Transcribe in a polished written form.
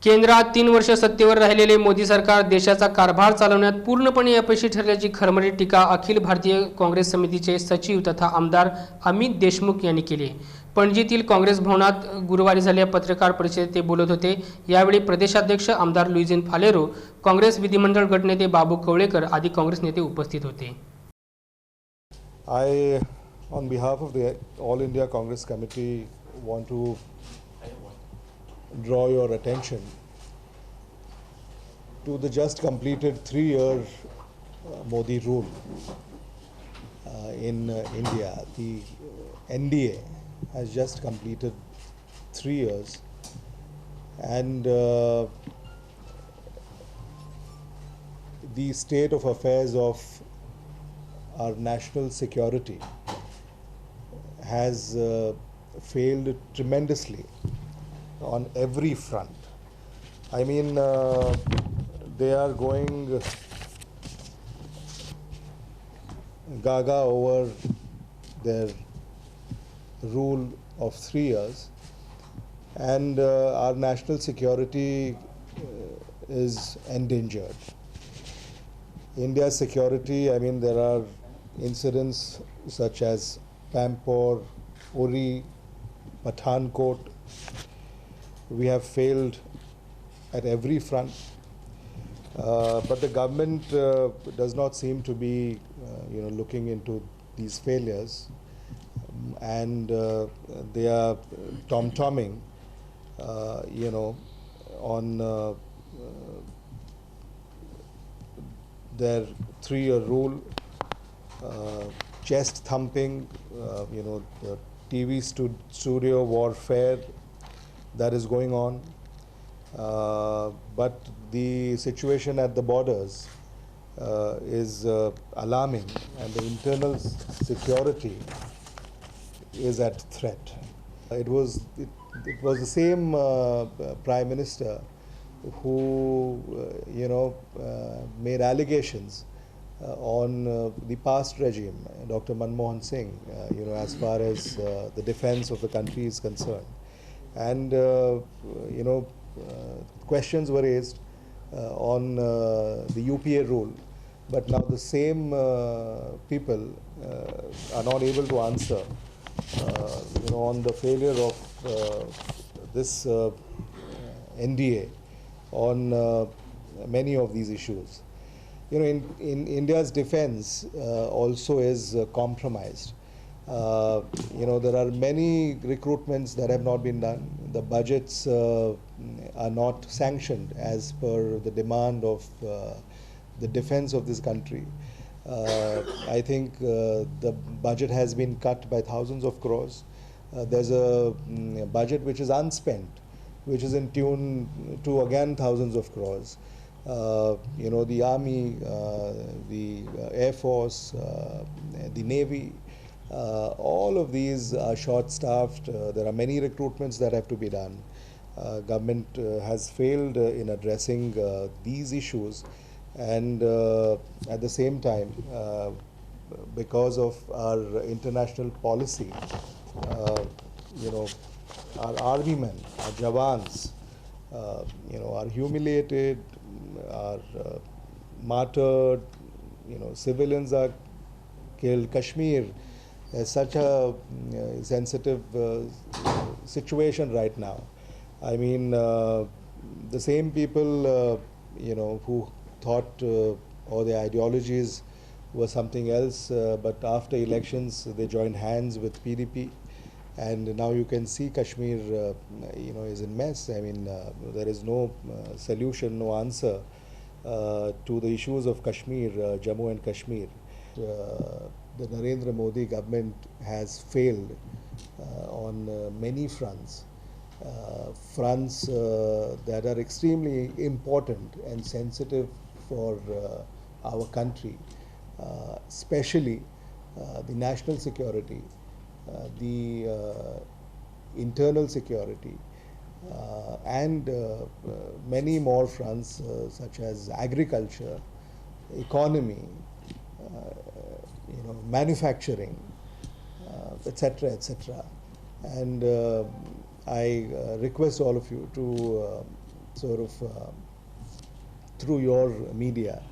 केंद्रात 3 वर्ष सत्तेवर राहिलेले मोदी सरकार देशाचा कारभार चालवण्यात पूर्णपणे अपयशी ठरल्याची खरमरी टीका अखिल भारतीय काँग्रेस समितीचे सचिव तथा आमदार अमित देशमुख यांनी केली. पणजीतील काँग्रेस भवनात गुरुवारी झालेल्या पत्रकार परिषदेत ते बोलत होते. यावेळी प्रदेशाध्यक्ष आमदार लुईझिन फालेरो, काँग्रेस विधिमंडळ गटनेते बाबू कवळेकर आदी काँग्रेस नेते उपस्थित होते. I, on behalf of the All India Congress Committee, want to draw your attention to the just completed 3-year Modi rule in India. The NDA has just completed 3 years, and the state of affairs of our national security has failed tremendously on every front. I mean, they are going gaga over their rule of 3 years, and our national security is endangered. India's security, I mean, there are incidents such as Pampore, Uri, Pathankot. We have failed at every front, but the government does not seem to be, looking into these failures, and they are tom-tomming, on their 3-year rule, chest thumping, the TV studio warfare that is going on. But the situation at the borders is alarming, and the internal security is at threat. It was the same Prime Minister who made allegations on the past regime, Dr. Manmohan Singh, as far as the defense of the country is concerned. And, questions were raised on the UPA rule, but now the same people are not able to answer, on the failure of this NDA on many of these issues. In India's defense also is compromised. There are many recruitments that have not been done. The budgets are not sanctioned as per the demand of the defense of this country. I think the budget has been cut by thousands of crores. There's a budget which is unspent, which is in tune to again thousands of crores. The Army, the Air Force, the Navy, all of these are short-staffed. There are many recruitments that have to be done. Government has failed in addressing these issues, and at the same time, because of our international policy, our army men, our Jawans, are humiliated, are martyred, civilians are killed. Kashmir is such a sensitive situation right now. I mean, the same people, who thought or their ideologies were something else, but after elections they joined hands with PDP. And now you can see Kashmir, is in mess. I mean, there is no solution, no answer to the issues of Kashmir, Jammu and Kashmir. The Narendra Modi government has failed on many fronts, fronts that are extremely important and sensitive for our country, especially the national security, the internal security, and many more fronts such as agriculture, economy, manufacturing, etc., etc. And I request all of you to sort of through your media